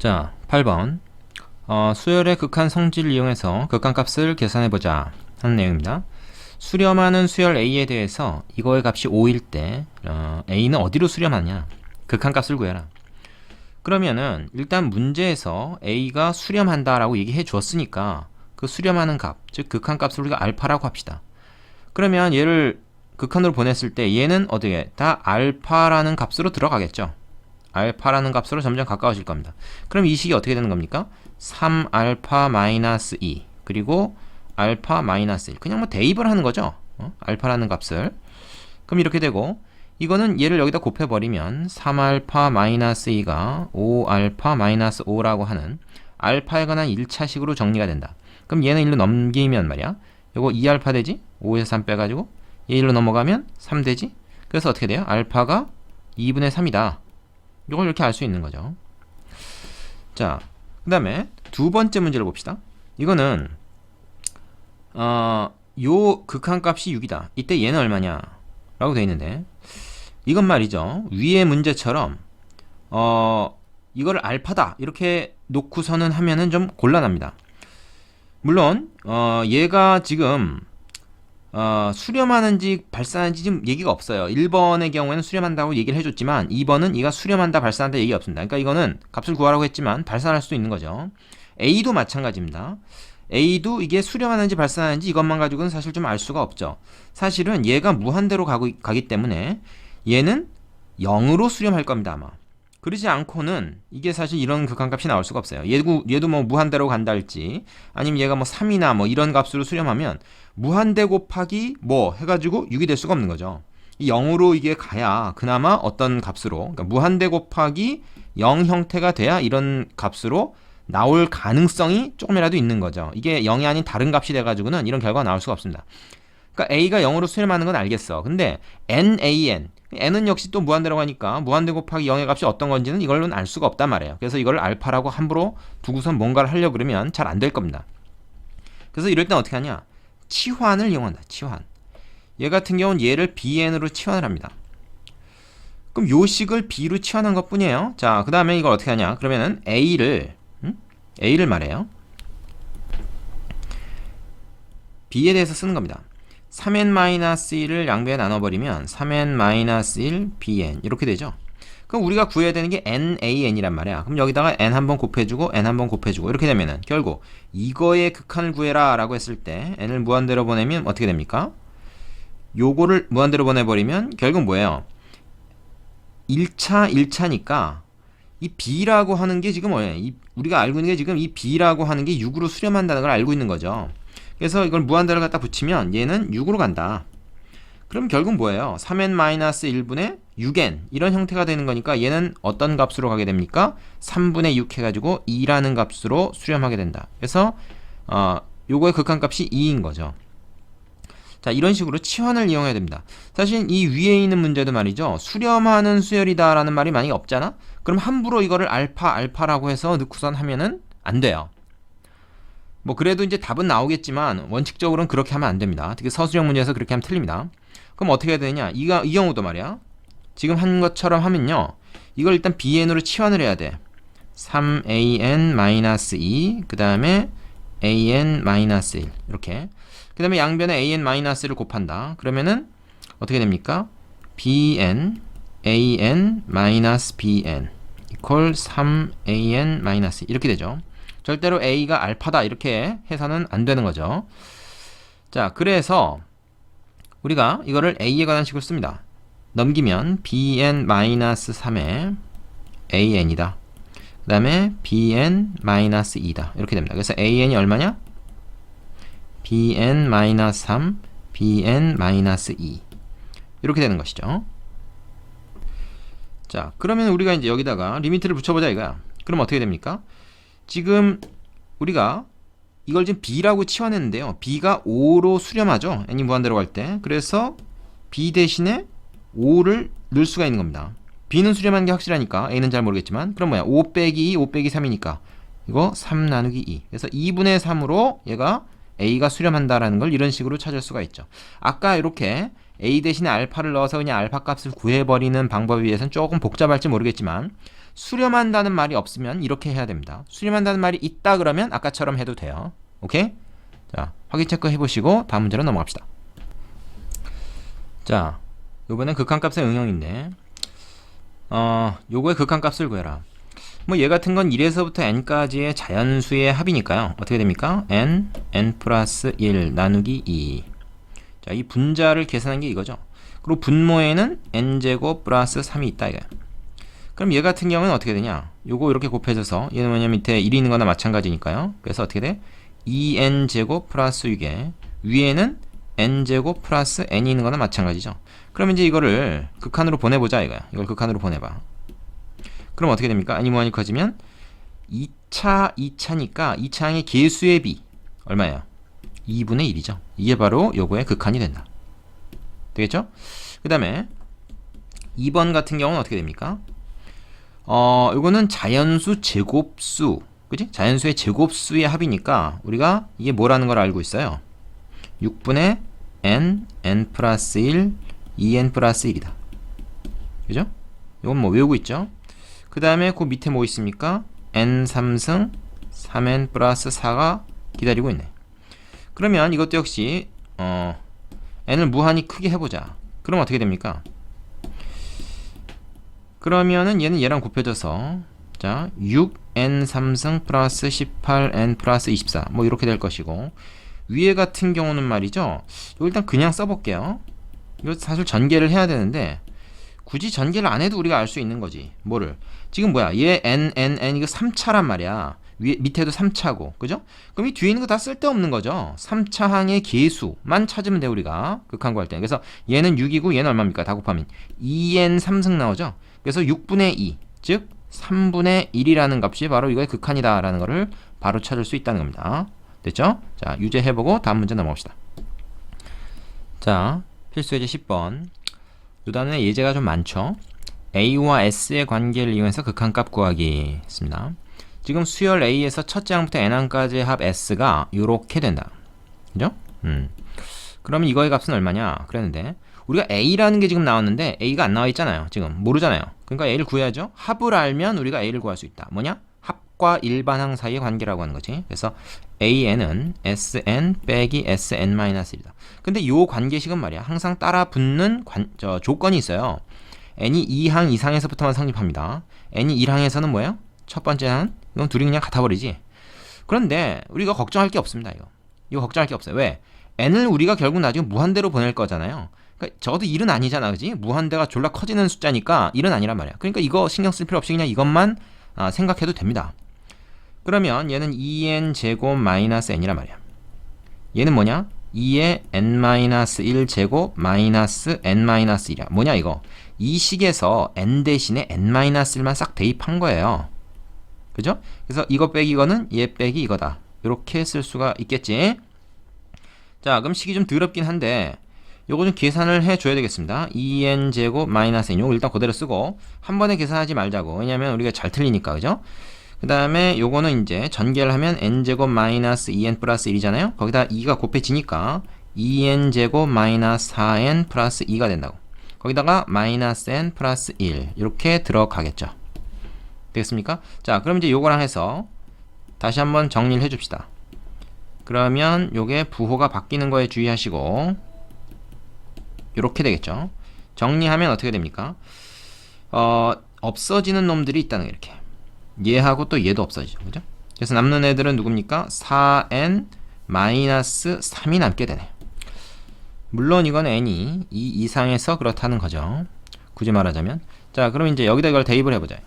자, 8번. 수열의 극한 성질을 이용해서 극한값을 계산해보자 하는 내용입니다. 수렴하는 수열 A에 대해서 이거의 값이 5일 때 A는 어디로 수렴하냐? 극한값을 구해라. 그러면은 일단 문제에서 A가 수렴한다라고 얘기해 주었으니까 그 수렴하는 값, 즉 극한값을 우리가 알파라고 합시다. 그러면 얘를 극한으로 보냈을 때 얘는 어떻게 다 알파라는 값으로 들어가겠죠. 알파라는 값으로 점점 가까워질 겁니다. 그럼 이 식이 어떻게 되는 겁니까? 3알파 마이너스 2 그리고 알파 마이너스 1 그냥 뭐 대입을 하는 거죠. 알파라는 값을. 그럼 이렇게 되고 이거는 얘를 여기다 곱해버리면 3알파 마이너스 2가 5알파 마이너스 5라고 하는 알파에 관한 1차식으로 정리가 된다. 그럼 얘는 1로 넘기면 말이야. 요거 2알파 되지? 5에서 3 빼가지고 얘 1로 넘어가면 3 되지? 그래서 어떻게 돼요? 알파가 2분의 3이다. 이걸 이렇게 알 수 있는 거죠. 자, 그 다음에 두 번째 문제를 봅시다. 이거는 요 극한값이 6이다. 이때 얘는 얼마냐? 라고 되어 있는데 이건 말이죠. 위의 문제처럼 이거를 알파다 이렇게 놓고서는 하면은 좀 곤란합니다. 물론 얘가 지금 수렴하는지 발산하는지 지금 얘기가 없어요. 1번의 경우에는 수렴한다고 얘기를 해줬지만 2번은 얘가 수렴한다 발산한다 얘기 없습니다. 그러니까 이거는 값을 구하라고 했지만 발산할 수도 있는 거죠. A도 마찬가지입니다. A도 이게 수렴하는지 발산하는지 이것만 가지고는 사실 좀 알 수가 없죠. 사실은 얘가 무한대로 가기 때문에 얘는 0으로 수렴할 겁니다 아마. 그러지 않고는 이게 사실 이런 극한값이 나올 수가 없어요. 얘도 뭐 무한대로 간다 할지 아니면 얘가 뭐 3이나 뭐 이런 값으로 수렴하면 무한대 곱하기 뭐 해가지고 6이 될 수가 없는 거죠. 이 0으로 이게 가야 그나마 어떤 값으로 그러니까 무한대 곱하기 0 형태가 돼야 이런 값으로 나올 가능성이 조금이라도 있는 거죠. 이게 0이 아닌 다른 값이 돼가지고는 이런 결과가 나올 수가 없습니다. 그러니까 A가 0으로 수렴하는 건 알겠어. 근데 N은 역시 또 무한대로 가니까 무한대 곱하기 0의 값이 어떤 건지는 이걸로는 알 수가 없단 말이에요. 그래서 이걸 알파라고 함부로 두고선 뭔가를 하려고 그러면 잘 안 될 겁니다. 그래서 이럴 땐 어떻게 하냐? 치환을 이용한다. 치환. 얘 같은 경우는 얘를 BN으로 치환을 합니다. 그럼 요 식을 B로 치환한 것 뿐이에요. 자, 그 다음에 이걸 어떻게 하냐? 그러면은 A를 말해요. B에 대해서 쓰는 겁니다. 3n-1을 양배에 나눠버리면 3n-1 bn 이렇게 되죠. 그럼 우리가 구해야 되는 게 nan이란 말이야. 그럼 여기다가 n 한번 곱해주고 n 한번 곱해주고 이렇게 되면은 결국 이거의 극한을 구해라 라고 했을 때 n을 무한대로 보내면 어떻게 됩니까? 요거를 무한대로 보내버리면 결국 뭐예요? 1차니까 이 b라고 하는 게 지금 뭐예요? 우리가 알고 있는 게 지금 이 b라고 하는 게 6으로 수렴한다는 걸 알고 있는 거죠. 그래서 이걸 무한대로 갖다 붙이면 얘는 6으로 간다. 그럼 결국 뭐예요? 3n-1분의 6n 이런 형태가 되는 거니까 얘는 어떤 값으로 가게 됩니까? 3분의 6 해가지고 2라는 값으로 수렴하게 된다. 그래서 요거의 극한값이 2인 거죠. 자, 이런 식으로 치환을 이용해야 됩니다. 사실 이 위에 있는 문제도 말이죠. 수렴하는 수열이다 라는 말이 만약에 없잖아? 그럼 함부로 이거를 알파라고 해서 넣고선 하면은 안 돼요. 뭐 그래도 이제 답은 나오겠지만 원칙적으로는 그렇게 하면 안 됩니다. 특히 서술형 문제에서 그렇게 하면 틀립니다. 그럼 어떻게 해야 되냐? 이 경우도 말이야. 지금 한 것처럼 하면요. 이걸 일단 bn으로 치환을 해야 돼. 3an-2 그 다음에 an-1 이렇게. 그 다음에 양변에 an-1을 곱한다. 그러면은 어떻게 됩니까? bn an-bn equal 3an-2 이렇게 되죠. 절대로 A가 알파다 이렇게 해서는 안 되는 거죠. 자, 그래서 우리가 이거를 A에 관한 식으로 씁니다. 넘기면 bn-3에 an이다. 그 다음에 bn-2다. 이렇게 됩니다. 그래서 an이 얼마냐? bn-3, bn-2 이렇게 되는 것이죠. 자, 그러면 우리가 이제 여기다가 리미트를 붙여보자 이거야. 그럼 어떻게 됩니까? 지금 우리가 이걸 지금 B라고 치환했는데요. B가 5로 수렴하죠. n이 무한대로 갈 때. 그래서 B 대신에 5를 넣을 수가 있는 겁니다. B는 수렴하는 게 확실하니까 A는 잘 모르겠지만 그럼 뭐야? 5 빼기 2, 5 빼기 3이니까 이거 3 나누기 2. 그래서 2분의 3으로 얘가 A가 수렴한다라는 걸 이런 식으로 찾을 수가 있죠. 아까 이렇게 A 대신에 알파를 넣어서 그냥 알파 값을 구해버리는 방법에 비해서는 조금 복잡할지 모르겠지만 수렴한다는 말이 없으면 이렇게 해야 됩니다. 수렴한다는 말이 있다 그러면 아까처럼 해도 돼요. 오케이? 자, 확인 체크 해보시고 다음 문제로 넘어갑시다. 자, 요번엔 극한값의 응용인데 요거의 극한값을 구해라. 뭐 얘 같은 건 1에서부터 n까지의 자연수의 합이니까요. 어떻게 됩니까? n 플러스 1 나누기 2. 자, 이 분자를 계산한 게 이거죠. 그리고 분모에는 n제곱 플러스 3이 있다 이거야. 그럼 얘 같은 경우는 어떻게 되냐? 요거 이렇게 곱해져서 얘는 뭐냐 밑에 1이 있는 거나 마찬가지니까요. 그래서 어떻게 돼? 2n제곱 플러스 6에 위에는 n제곱 플러스 n이 있는 거나 마찬가지죠. 그럼 이제 이거를 극한으로 보내보자 이거야. 이걸 극한으로 보내봐. 그럼 어떻게 됩니까? n이 무한히 커지면 2차니까 2차항의 개수의 비 얼마예요? 2분의 1이죠. 이게 바로 요거의 극한이 된다. 되겠죠? 그 다음에 2번 같은 경우는 어떻게 됩니까? 요거는 자연수 제곱수, 그치? 자연수의 제곱수의 합이니까 우리가 이게 뭐라는 걸 알고 있어요. 6분의 n 플러스 1, 2n 플러스 1이다. 그죠? 이건 뭐 외우고 있죠? 그 다음에 그 밑에 뭐 있습니까? n 3승 3n 플러스 4가 기다리고 있네. 그러면 이것도 역시 n을 무한히 크게 해보자. 그럼 어떻게 됩니까? 그러면은 얘는 얘랑 곱해져서 자 6n 3승 플러스 18n 플러스 24 뭐 이렇게 될 것이고, 위에 같은 경우는 말이죠. 이거 일단 그냥 써볼게요. 이거 사실 전개를 해야 되는데 굳이 전개를 안 해도 우리가 알 수 있는 거지. 뭐를? 지금 뭐야? 얘 n 이거 3차란 말이야. 위에 밑에도 3차고, 그죠? 그럼 이 뒤에 있는 거 다 쓸데없는 거죠. 3차항의 개수만 찾으면 돼 우리가 극한 구할 때. 그래서 얘는 6이고 얘는 얼마입니까? 다 곱하면 2n 3승 나오죠. 그래서 6분의 2, 즉 3분의 1이라는 값이 바로 이거의 극한이다라는 거를 바로 찾을 수 있다는 겁니다. 됐죠? 자, 유제 해보고 다음 문제 넘어갑시다. 자, 필수 예제 10번. 요 단원에 예제가 좀 많죠. A와 S의 관계를 이용해서 극한값 구하기 했습니다. 지금 수열 A에서 첫째 항부터 n항까지의 합 S가 요렇게 된다. 그죠? 그러면 이거의 값은 얼마냐? 그랬는데 우리가 A라는 게 지금 나왔는데 A가 안 나와 있잖아요. 지금 모르잖아요. 그러니까 A를 구해야죠. 합을 알면 우리가 A를 구할 수 있다. 뭐냐? 합과 일반항 사이의 관계라고 하는 거지. 그래서 AN은 SN 빼기 SN-1이다. 근데 요 관계식은 말이야. 항상 따라 붙는 조건이 있어요. n이 2항 이상에서부터만 성립합니다. n이 1항에서는 뭐예요? 첫 번째 항은 이건 둘이 그냥 같아버리지. 그런데 우리가 걱정할 게 없습니다. 이거 걱정할 게 없어요. 왜? n을 우리가 결국 나중에 무한대로 보낼 거잖아요. 그러니까 적어도 1은 아니잖아, 그지? 무한대가 졸라 커지는 숫자니까 1은 아니란 말이야. 그러니까 이거 신경 쓸 필요 없이 그냥 이것만 생각해도 됩니다. 그러면 얘는 2n 제곱 마이너스 n이란 말이야. 얘는 뭐냐? 2의 n-1 제곱 마이너스 n-1이야. 뭐냐 이거? 이 식에서 n 대신에 n-1만 싹 대입한 거예요. 그죠? 그래서 이거 빼기 이거는 얘 빼기 이거다. 이렇게 쓸 수가 있겠지. 자, 그럼 식이 좀 더럽긴 한데 요거 좀 계산을 해줘야 되겠습니다. 2n 제곱 마이너스 n 요거 일단 그대로 쓰고 한 번에 계산하지 말자고. 왜냐면 우리가 잘 틀리니까. 그죠? 그 다음에 요거는 이제 전개를 하면 n제곱 마이너스 2n 플러스 1이잖아요. 거기다 2가 곱해지니까 2n 제곱 마이너스 4n 플러스 2가 된다고. 거기다가 마이너스 n 플러스 1 이렇게 들어가겠죠. 되겠습니까? 자, 그럼 이제 요거랑 해서 다시 한번 정리를 해줍시다. 그러면 요게 부호가 바뀌는 거에 주의하시고 요렇게 되겠죠. 정리하면 어떻게 됩니까? 없어지는 놈들이 있다는 게 이렇게. 얘하고 또 얘도 없어지죠. 그죠? 그래서 남는 애들은 누굽니까? 4n 마이너스 3이 남게 되네요. 물론 이건 n이 2 이상에서 그렇다는 거죠. 굳이 말하자면. 자, 그럼 이제 여기다 이걸 대입을 해보자.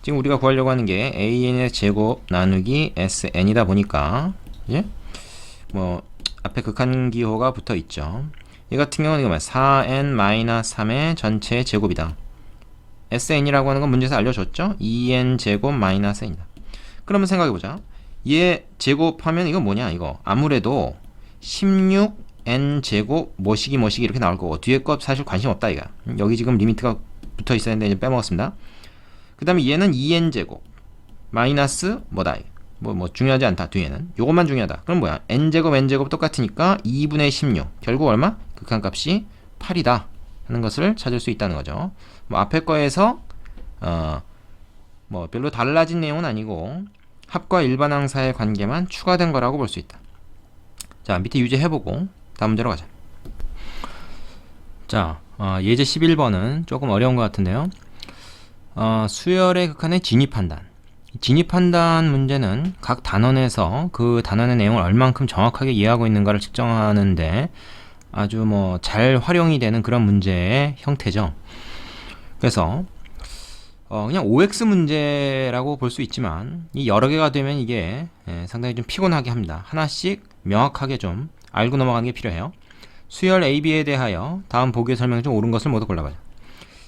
지금 우리가 구하려고 하는 게 an의 제곱 나누기 sn이다 보니까 이제 뭐 앞에 극한기호가 붙어 있죠. 얘 같은 경우는 이거 뭐야? 4n-3의 전체의 제곱이다. sn이라고 하는 건 문제에서 알려줬죠? 2n 제곱 마이너스 n이다. 그러면 생각해보자. 얘 제곱하면 이거 뭐냐? 이거 아무래도 16n 제곱 뭐시기 이렇게 나올 거고 뒤에 거 사실 관심 없다 이거. 여기 지금 리미트가 붙어 있어야 되는데 이제 빼먹었습니다. 그 다음에 얘는 2n 제곱 마이너스 뭐다. 뭐 중요하지 않다. 뒤에는 요것만 중요하다. 그럼 뭐야? n제곱 똑같으니까 2분의 16 결국 얼마? 극한값이 8이다 하는 것을 찾을 수 있다는 거죠. 뭐 앞에 거에서 뭐 별로 달라진 내용은 아니고 합과 일반항사의 관계만 추가된 거라고 볼 수 있다. 자, 밑에 유지해보고 다음 문제로 가자. 자, 예제 11번은 조금 어려운 것 같은데요. 수열의 극한의 진입판단. 진입판단 문제는 각 단원에서 그 단원의 내용을 얼만큼 정확하게 이해하고 있는가를 측정하는데 아주 뭐 잘 활용이 되는 그런 문제의 형태죠. 그래서 그냥 OX 문제라고 볼 수 있지만 이 여러 개가 되면 이게 상당히 좀 피곤하게 합니다. 하나씩 명확하게 좀 알고 넘어가는 게 필요해요. 수열 AB에 대하여 다음 보기의 설명 중 옳은 것을 모두 골라봐요.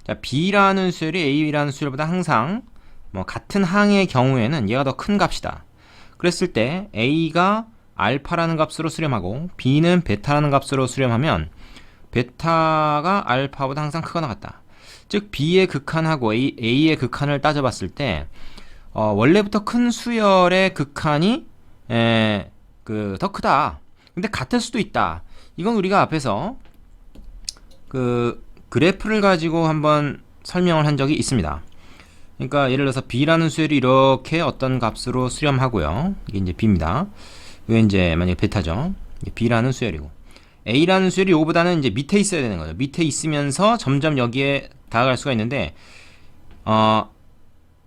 자, B라는 수열이 A라는 수열보다 항상 뭐 같은 항의 경우에는 얘가 더 큰 값이다. 그랬을 때 A가 알파라는 값으로 수렴하고 B는 베타라는 값으로 수렴하면 베타가 알파보다 항상 크거나 같다. 즉 B의 극한하고 A의 극한을 따져봤을 때 원래부터 큰 수열의 극한이 더 크다. 근데 같을 수도 있다. 이건 우리가 앞에서 그 그래프를 가지고 한번 설명을 한 적이 있습니다. 그러니까 예를 들어서 B라는 수열이 이렇게 어떤 값으로 수렴하고요. 이게 이제 B입니다. 이게 이제 만약에 베타죠. B라는 수열이고 A라는 수열이 이거보다는 이제 밑에 있어야 되는 거죠. 밑에 있으면서 점점 여기에 다가갈 수가 있는데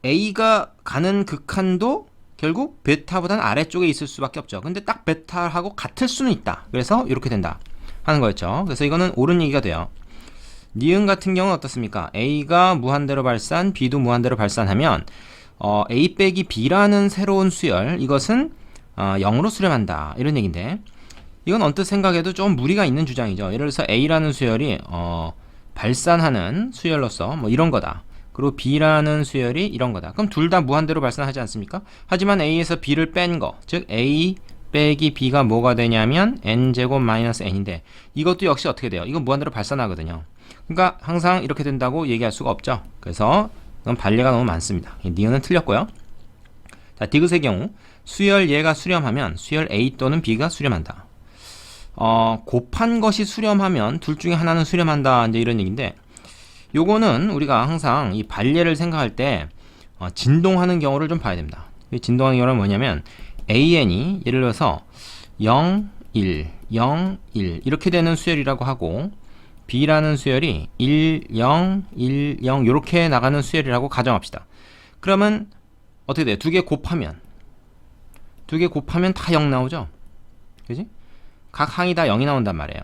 A가 가는 극한도 결국 베타보다는 아래쪽에 있을 수밖에 없죠. 근데 딱 베타하고 같을 수는 있다. 그래서 이렇게 된다 하는 거였죠. 그래서 이거는 옳은 얘기가 돼요. 니은 같은 경우는 어떻습니까? A가 무한대로 발산, B도 무한대로 발산하면 A 빼기 B라는 새로운 수열, 이것은 0으로 수렴한다 이런 얘기인데 이건 언뜻 생각해도 좀 무리가 있는 주장이죠. 예를 들어서 A라는 수열이 발산하는 수열로서 뭐 이런 거다. 그리고 B라는 수열이 이런 거다. 그럼 둘 다 무한대로 발산하지 않습니까? 하지만 A에서 B를 뺀 거, 즉 A 빼기 B가 뭐가 되냐면 N제곱 마이너스 N인데 이것도 역시 어떻게 돼요? 이거 무한대로 발산하거든요. 그러니까 항상 이렇게 된다고 얘기할 수가 없죠. 그래서 이건 반례가 너무 많습니다. 니은은 틀렸고요. 자, 디귿의 경우 수열 얘가 수렴하면 수열 A 또는 B가 수렴한다. 곱한 것이 수렴하면 둘 중에 하나는 수렴한다. 이제 이런 얘기인데 요거는 우리가 항상 이 반례를 생각할 때 진동하는 경우를 좀 봐야 됩니다. 진동하는 경우는 뭐냐면 AN이 예를 들어서 0, 1, 0, 1 이렇게 되는 수열이라고 하고 B라는 수열이 1, 0, 1, 0 이렇게 나가는 수열이라고 가정합시다. 그러면 어떻게 돼요? 두 개 곱하면 다 0 나오죠? 그지? 각 항이 다 0이 나온단 말이에요.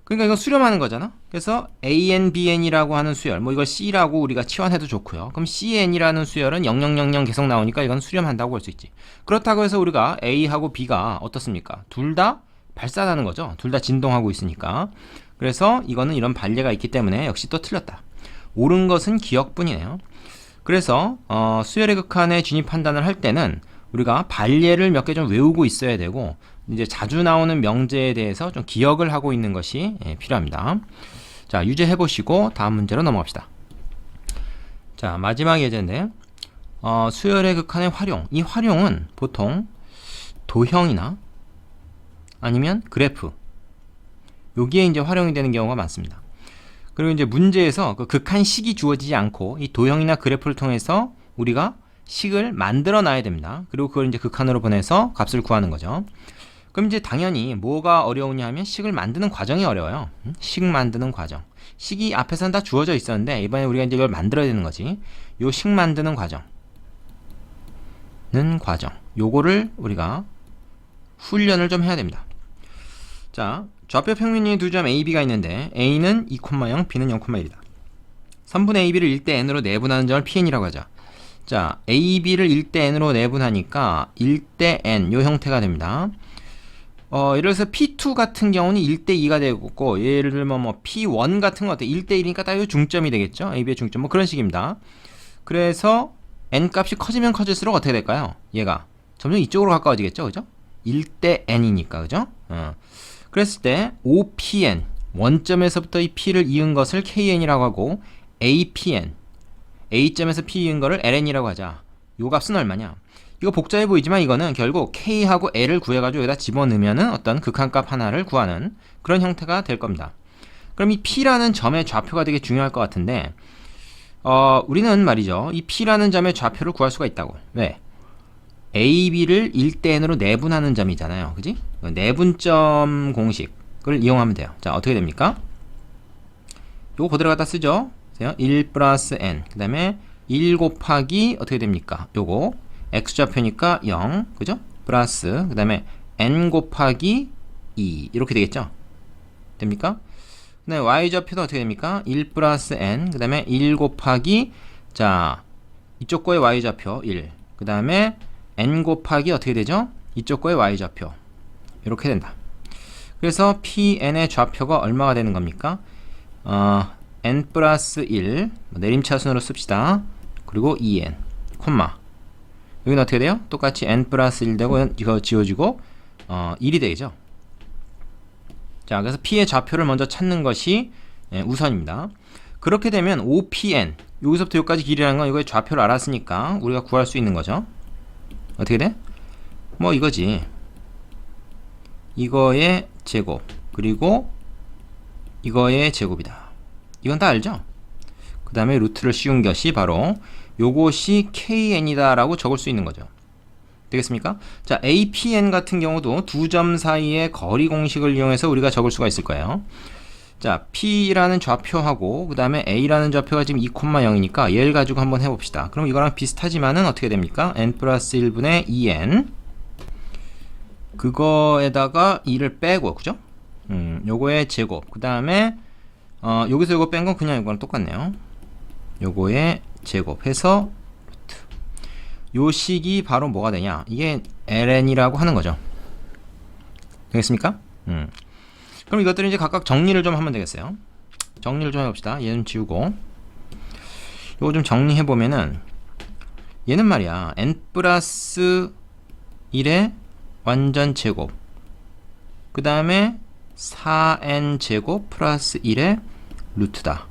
그러니까 이거 수렴하는 거잖아. 그래서 AN, BN이라고 하는 수열, 뭐 이걸 C라고 우리가 치환해도 좋고요. 그럼 CN이라는 수열은 0000 계속 나오니까 이건 수렴한다고 볼 수 있지. 그렇다고 해서 우리가 A하고 B가 어떻습니까? 둘 다 발산하는 거죠. 둘 다 진동하고 있으니까. 그래서 이거는 이런 반례가 있기 때문에 역시 또 틀렸다. 옳은 것은 기억뿐이네요. 그래서 수열의 극한의 진입 판단을 할 때는 우리가 반례를 몇 개 좀 외우고 있어야 되고 이제 자주 나오는 명제에 대해서 좀 기억을 하고 있는 것이 필요합니다. 자, 유제해 보시고 다음 문제로 넘어갑시다. 자, 마지막 예제인데 수열의 극한의 활용. 이 활용은 보통 도형이나 아니면 그래프 여기에 이제 활용이 되는 경우가 많습니다. 그리고 이제 문제에서 그 극한식이 주어지지 않고 이 도형이나 그래프를 통해서 우리가 식을 만들어 놔야 됩니다. 그리고 그걸 이제 극한으로 보내서 값을 구하는 거죠. 그럼 이제 당연히 뭐가 어려우냐 하면 식을 만드는 과정이 어려워요. 식 만드는 과정. 식이 앞에서는 다 주어져 있었는데 이번에 우리가 이제 이걸 만들어야 되는 거지. 요 식 만드는 과정. 요거를 우리가 훈련을 좀 해야 됩니다. 자, 좌표 평면이 두 점 A, B가 있는데 A는 2,0, B는 0,1이다. 3분의 AB를 1대 N으로 내분하는 점을 PN이라고 하자. 자, AB를 1대 N으로 내분하니까 1대 N 요 형태가 됩니다. 예를 들어서 P2 같은 경우는 1대 2가 되고 예를 들면 뭐 P1 같은 거 어때? 1대 1이니까 딱 요 중점이 되겠죠? AB의 중점 뭐 그런 식입니다. 그래서 N 값이 커지면 커질수록 어떻게 될까요? 얘가 점점 이쪽으로 가까워지겠죠? 그죠? 1대 N이니까 그죠? 그랬을 때 OPN 원점에서부터 이 P를 이은 것을 KN이라고 하고 APN A점에서 P 이은 거를 LN이라고 하자. 요 값은 얼마냐? 이거 복잡해 보이지만 이거는 결국 K하고 L을 구해가지고 여기다 집어넣으면은 어떤 극한값 하나를 구하는 그런 형태가 될 겁니다. 그럼 이 P라는 점의 좌표가 되게 중요할 것 같은데 우리는 말이죠. 이 P라는 점의 좌표를 구할 수가 있다고. 왜? A, B를 1대 N으로 내분하는 점이잖아요. 그지? 내분점 공식을 이용하면 돼요. 자, 어떻게 됩니까? 요거 그대로 갖다 쓰죠. 1 플러스 N. 그 다음에 1 곱하기 어떻게 됩니까? 요거 X좌표니까 0. 그죠? 플러스. 그 다음에 N 곱하기 2. 이렇게 되겠죠? 됩니까? 그 다음에 Y좌표도 어떻게 됩니까? 1 플러스 N. 그 다음에 1 곱하기, 자, 이쪽 거의 Y좌표 1. 그 다음에 N 곱하기 어떻게 되죠? 이쪽 거의 Y좌표. 이렇게 된다. 그래서 PN의 좌표가 얼마가 되는 겁니까? N 플러스 1. 내림차순으로 씁시다. 그리고 2N. 콤마. 여기는 어떻게 돼요? 똑같이 N 플러스 1 되고, 이거 지워지고, 1이 되죠. 자, 그래서 P의 좌표를 먼저 찾는 것이 우선입니다. 그렇게 되면 OPN, 여기서부터 여기까지 길이라는 건 이거의 좌표를 알았으니까 우리가 구할 수 있는 거죠. 어떻게 돼? 뭐 이거지. 이거의 제곱, 그리고 이거의 제곱이다. 이건 다 알죠? 그 다음에 루트를 씌운 것이 바로 요것이 KN이다 라고 적을 수 있는 거죠. 되겠습니까? 자, APN 같은 경우도 두 점 사이의 거리 공식을 이용해서 우리가 적을 수가 있을 거예요. 자, P라는 좌표하고 그 다음에 A라는 좌표가 지금 2,0이니까 얘를 가지고 한번 해봅시다. 그럼 이거랑 비슷하지만은 어떻게 됩니까? N 플러스 1분의 2N 그거에다가 2를 빼고, 그죠? 요거의 제곱. 그 다음에 여기서 요거 뺀 건 그냥 이거랑 똑같네요. 요거의 제곱 해서 요 식이 바로 뭐가 되냐? 이게 ln이라고 하는 거죠. 되겠습니까? 그럼 이것들은 이제 각각 정리를 좀 하면 되겠어요. 정리를 좀 해봅시다. 얘는 지우고 요거 좀 정리해보면은 얘는 말이야 n 플러스 1의 완전 제곱 그 다음에 4n 제곱 플러스 1의 루트다.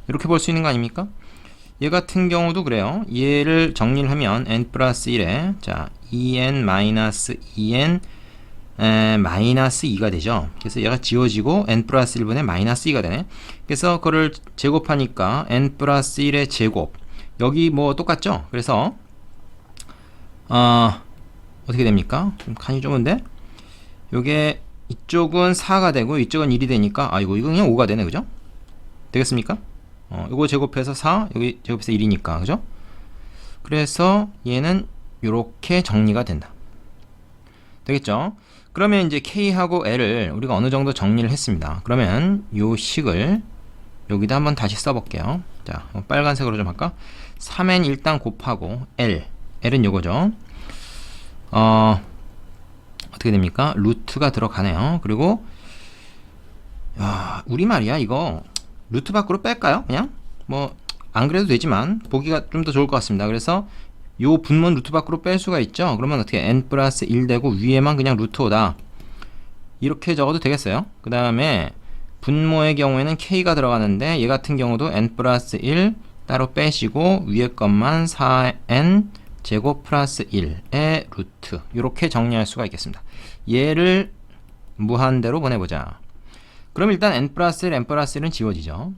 이렇게 볼 수 있는 거 아닙니까? 얘 같은 경우도 그래요. 얘를 정리를 하면 n 플러스 1에 자 2n 마이너스 2n 마이너스 2가 되죠. 그래서 얘가 지워지고 n 플러스 1분의 마이너스 2가 되네. 그래서 그거를 제곱하니까 n 플러스 1의 제곱 여기 뭐 똑같죠? 그래서 어떻게 됩니까? 좀 칸이 좁은데 요게 이쪽은 4가 되고 이쪽은 1이 되니까 이거 그냥 5가 되네. 그죠? 되겠습니까? 요거 제곱해서 4, 여기 제곱해서 1이니까, 그죠? 그래서 얘는 요렇게 정리가 된다. 되겠죠? 그러면 이제 K하고 L을 우리가 어느 정도 정리를 했습니다. 그러면 요 식을 여기다 한번 다시 써볼게요. 자, 빨간색으로 좀 할까? 3N 일단 곱하고 L은 요거죠. 어떻게 됩니까? 루트가 들어가네요. 그리고, 우리 말이야, 이거. 루트 밖으로 뺄까요? 그냥 뭐 안 그래도 되지만 보기가 좀 더 좋을 것 같습니다. 그래서 요 분모는 루트 밖으로 뺄 수가 있죠. 그러면 어떻게 n 플러스 1 되고 위에만 그냥 루트 5다 이렇게 적어도 되겠어요. 그 다음에 분모의 경우에는 k가 들어가는데 얘 같은 경우도 n 플러스 1 따로 빼시고 위에 것만 4n 제곱 플러스 1의 루트 이렇게 정리할 수가 있겠습니다. 얘를 무한대로 보내보자. 그럼 일단 n 플러스 1, n 플러스 1은 지워지죠.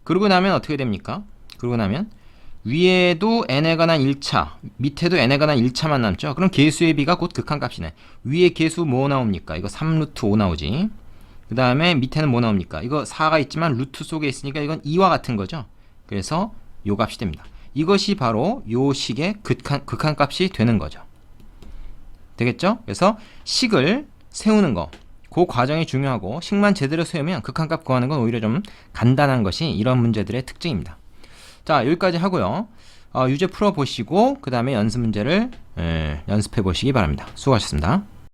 그러고 나면 어떻게 됩니까? 그러고 나면 위에도 n에 관한 1차, 밑에도 n에 관한 1차만 남죠. 그럼 개수의 비가 곧 극한값이네. 위에 개수 뭐 나옵니까? 이거 3루트 5 나오지. 그 다음에 밑에는 뭐 나옵니까? 이거 4가 있지만 루트 속에 있으니까 이건 2와 같은 거죠. 그래서 요 값이 됩니다. 이것이 바로 요 식의 극한값이 되는 거죠. 되겠죠? 그래서 식을 세우는 거 그 과정이 중요하고 식만 제대로 세우면 극한값 구하는 건 오히려 좀 간단한 것이 이런 문제들의 특징입니다. 자, 여기까지 하고요. 유제 풀어보시고 그 다음에 연습 문제를 연습해 보시기 바랍니다. 수고하셨습니다.